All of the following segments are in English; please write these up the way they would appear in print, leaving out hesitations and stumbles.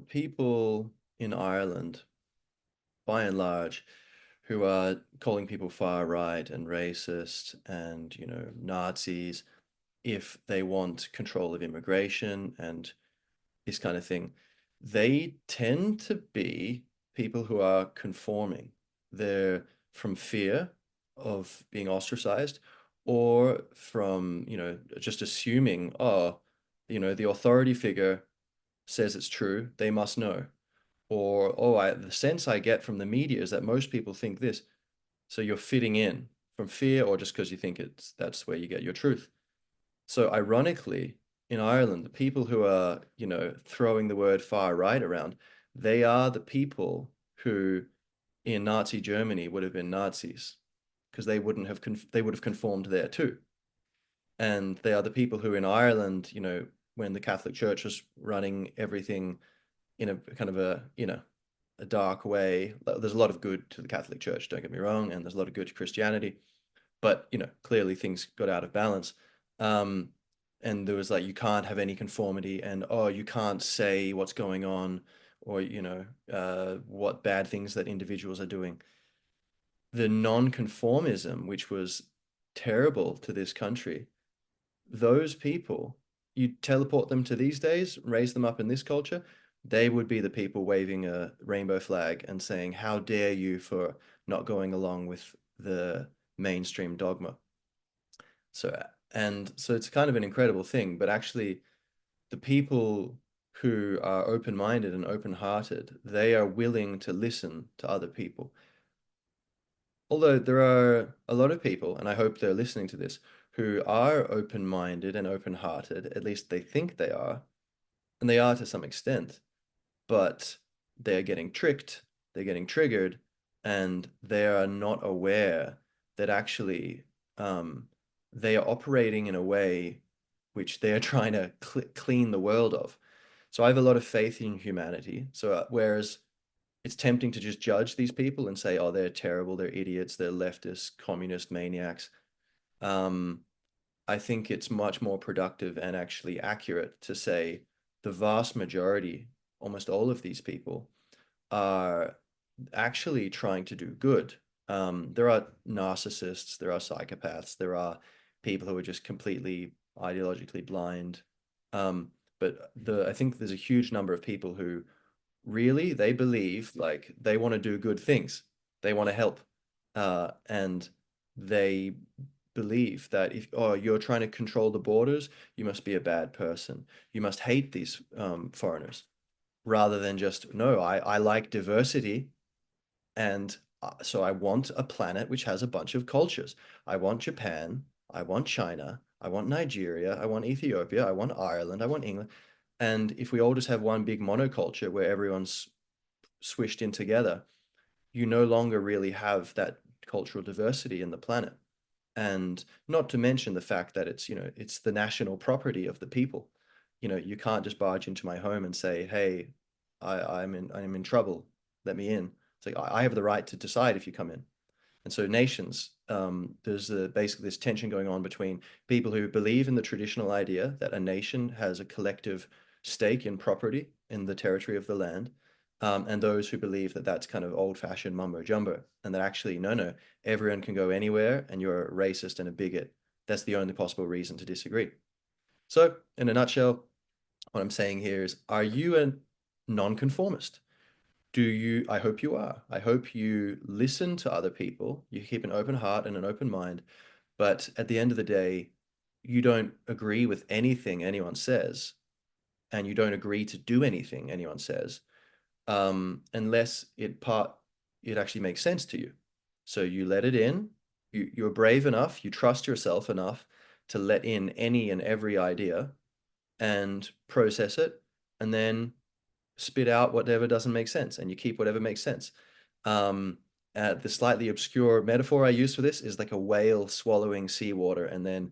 people in Ireland, by and large, who are calling people far right and racist and, Nazis if they want control of immigration and this kind of thing, they tend to be people who are conforming. They're from fear of being ostracized or from, just assuming, oh, the authority figure says it's true, they must know. Or, oh, the sense I get from the media is that most people think this. So you're fitting in from fear or just because you think that's where you get your truth. So ironically, in Ireland, the people who are, throwing the word far right around, they are the people who in Nazi Germany would have been Nazis because they would have conformed there too. And they are the people who in Ireland, when the Catholic Church was running everything in a kind of a dark way. There's a lot of good to the Catholic Church, don't get me wrong, and there's a lot of good to Christianity, but clearly things got out of balance. Um, and there was like you can't have any conformity, and oh, you can't say what's going on, or what bad things that individuals are doing. The non-conformism, which was terrible to this country, those people, you teleport them to these days, raise them up in this culture, they would be the people waving a rainbow flag and saying, "How dare you for not going along with the mainstream dogma?" So, and so it's kind of an incredible thing, but actually, the people who are open-minded and open-hearted, they are willing to listen to other people. Although there are a lot of people, and I hope they're listening to this, who are open-minded and open-hearted, at least they think they are, and they are to some extent, but they're getting tricked, they're getting triggered, and they are not aware that actually they are operating in a way which they're trying to clean the world of. So I have a lot of faith in humanity. So whereas it's tempting to just judge these people and say, oh, they're terrible, they're idiots, they're leftist, communist maniacs. Um, I think it's much more productive and actually accurate to say the vast majority, almost all of these people, are actually trying to do good. There are narcissists, there are psychopaths, there are people who are just completely ideologically blind. But I think there's a huge number of people who really they believe like they want to do good things, they want to help, and they believe that if you're trying to control the borders, you must be a bad person, you must hate these foreigners, rather than just no, I like diversity, and so I want a planet which has a bunch of cultures. I want Japan, I want China, I want Nigeria, I want Ethiopia, I want Ireland, I want England. And if we all just have one big monoculture where everyone's swished in together, you no longer really have that cultural diversity in the planet. And not to mention the fact that it's the national property of the people. You can't just barge into my home and say, "Hey, I'm in trouble. Let me in." It's like I have the right to decide if you come in. And so nations, there's basically this tension going on between people who believe in the traditional idea that a nation has a collective stake in property in the territory of the land, and those who believe that that's kind of old-fashioned mumbo jumbo, and that actually, no, no, everyone can go anywhere, and you're a racist and a bigot. That's the only possible reason to disagree. So, in a nutshell, what I'm saying here is, are you a nonconformist? I hope you are. I hope you listen to other people, you keep an open heart and an open mind, but at the end of the day, you don't agree with anything anyone says, and you don't agree to do anything anyone says, unless it actually makes sense to you. So you let it in, you're brave enough, you trust yourself enough to let in any and every idea and process it, and then spit out whatever doesn't make sense, and you keep whatever makes sense. Um, the slightly obscure metaphor I use for this is like a whale swallowing seawater, and then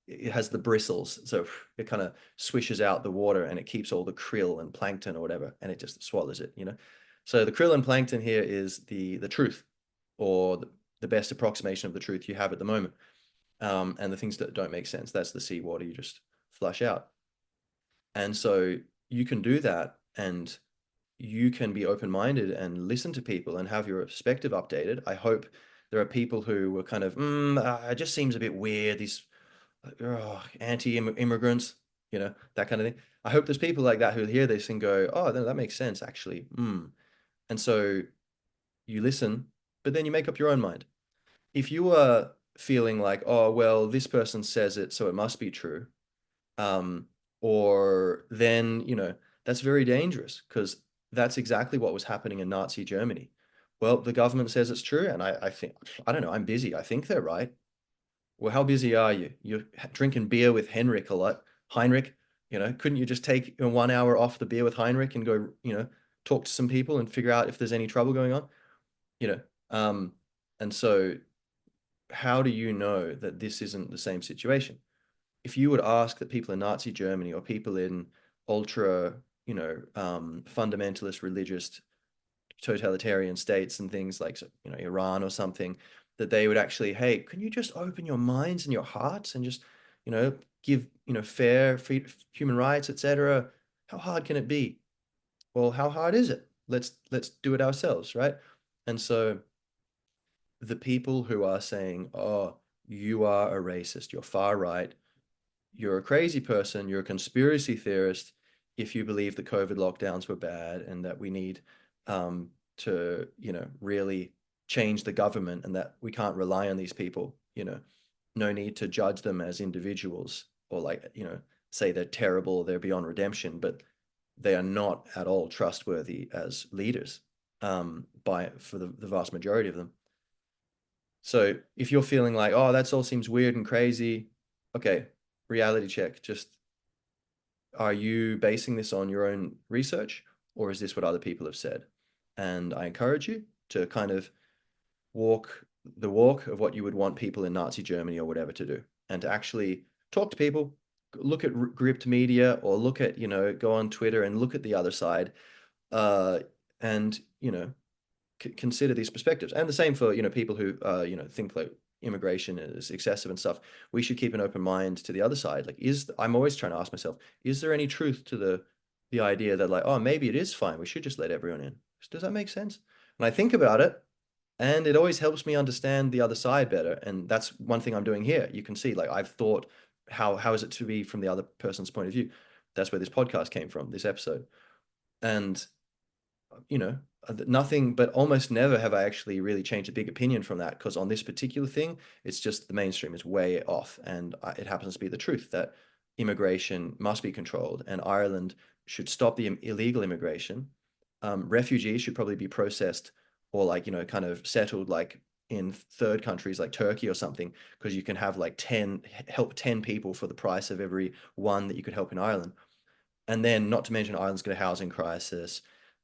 it has the bristles, so it kind of swishes out the water, and it keeps all the krill and plankton or whatever, and it just swallows it. So the krill and plankton here is the truth, or the best approximation of the truth you have at the moment. And the things that don't make sense, that's the seawater you just flush out. And so you can do that and you can be open-minded and listen to people and have your perspective updated. I hope there are people who were kind of, it just seems a bit weird, these anti-immigrants, that kind of thing. I hope there's people like that who hear this and go, oh, that makes sense, actually. And so you listen, but then you make up your own mind. If you are feeling like, oh, well, this person says it, so it must be true, um, or then, that's very dangerous because that's exactly what was happening in Nazi Germany. Well, the government says it's true, and I think, I don't know, I'm busy. I think they're right. Well, how busy are you? You're drinking beer with Henrik a lot. Heinrich, couldn't you just take 1 hour off the beer with Heinrich and go, talk to some people and figure out if there's any trouble going on? You know, um, and so how do you know that this isn't the same situation? If you would ask the people in Nazi Germany or people in ultra, fundamentalist religious totalitarian states and things like, Iran or something, that they would actually, hey, can you just open your minds and your hearts and just, give, fair free, human rights, etc. How hard can it be? Well, how hard is it? Let's do it ourselves, right? And so the people who are saying, oh, you are a racist, you're far right, you're a crazy person, you're a conspiracy theorist if you believe the COVID lockdowns were bad and that we need to, really change the government and that we can't rely on these people, no need to judge them as individuals or like, say they're terrible, they're beyond redemption, but they are not at all trustworthy as leaders for the vast majority of them. So if you're feeling like, oh, that's all seems weird and crazy, okay, reality check. Just are you basing this on your own research or is this what other people have said? And I encourage you to kind of walk the walk of what you would want people in Nazi Germany or whatever to do and to actually talk to people, look at gripped media or look at, go on Twitter and look at the other side uh, and, consider these perspectives. And the same for, people who, think like immigration is excessive and stuff. We should keep an open mind to the other side. Like, I'm always trying to ask myself, is there any truth to the idea that like, oh, maybe it is fine. We should just let everyone in. Does that make sense? And I think about it, and it always helps me understand the other side better. And that's one thing I'm doing here. You can see, like, I've thought, how is it to be from the other person's point of view? That's where this podcast came from, this episode. And you know, nothing, but almost never have I actually really changed a big opinion from that because on this particular thing, it's just the mainstream is way off. And it happens to be the truth that immigration must be controlled and Ireland should stop the illegal immigration. Refugees should probably be processed or like, kind of settled like in third countries like Turkey or something, because you can have like 10, help 10 people for the price of every one that you could help in Ireland. And then, not to mention, Ireland's got a housing crisis,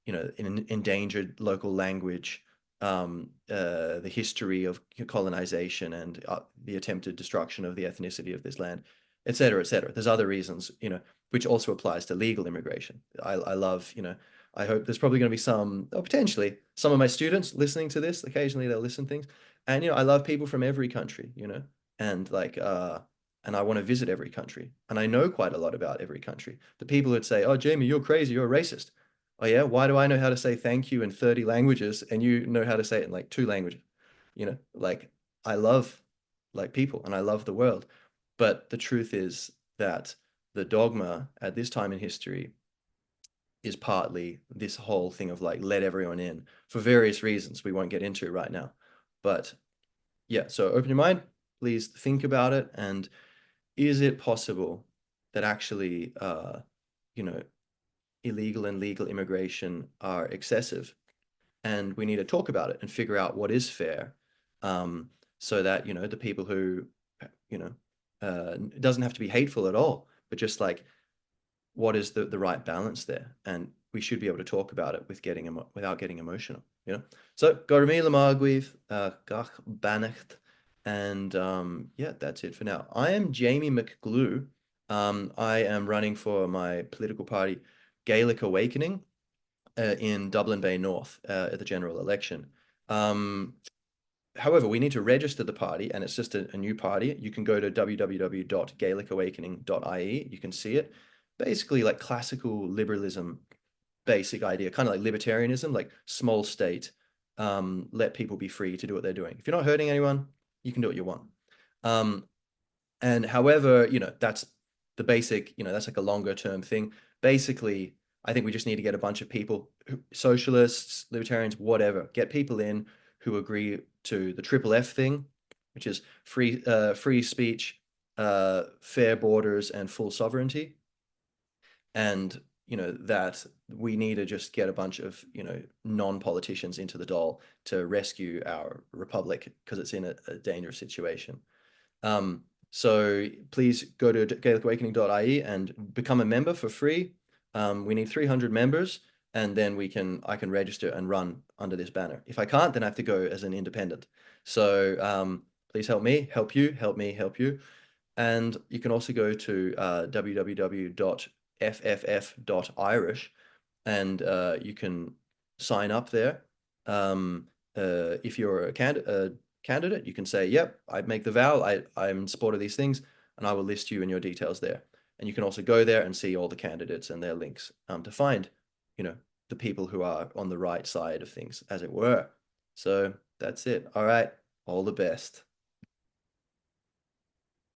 an endangered local language, the history of colonization and the attempted destruction of the ethnicity of this land, et cetera, et cetera. There's other reasons, which also applies to legal immigration. I love, I hope there's probably going to be some, or potentially some of my students listening to this. Occasionally they'll listen to things. And, I love people from every country, and like, and I want to visit every country. And I know quite a lot about every country. The people that say, oh, Jamie, you're crazy, you're a racist. Oh, yeah, why do I know how to say thank you in 30 languages and you know how to say it in like 2 languages? Like I love like people and I love the world. But the truth is that the dogma at this time in history is partly this whole thing of like let everyone in for various reasons we won't get into right now. But yeah, so open your mind, please think about it. And is it possible that actually, you know, illegal and legal immigration are excessive? And we need to talk about it and figure out what is fair, so that, the people who, you know, it doesn't have to be hateful at all, but just like what is the right balance there? And we should be able to talk about it without getting emotional. So, Gormila Margweith, Gach Bannacht, and yeah, that's it for now. I am Jamie McGlue. I am running for my political party, Gaelic Awakening, in Dublin Bay North at the general election. However, we need to register the party, and it's just a new party. You can go to www.gaelicawakening.ie. You can see it. Basically, like classical liberalism basic idea, kind of like libertarianism, like small state, let people be free to do what they're doing. If you're not hurting anyone, you can do what you want. Um, and however, that's the basic, that's like a longer term thing. Basically, I think we just need to get a bunch of people, socialists, libertarians, whatever, get people in who agree to the triple F thing, which is free speech, fair borders, and full sovereignty. And that we need to just get a bunch of non-politicians into the doll to rescue our republic because it's in a dangerous situation. So please go to GaelicAwakening.ie and become a member for free. We need 300 members, and then I can register and run under this banner. If I can't, then I have to go as an independent. So please help me, help you, help me, help you. And you can also go to www.fff.irish and you can sign up there. If you're a candidate, you can say, yep, I make the vow, I'm in support of these things, and I will list you and your details there. And you can also go there and see all the candidates and their links to find, the people who are on the right side of things, as it were. So that's it. All right. All the best.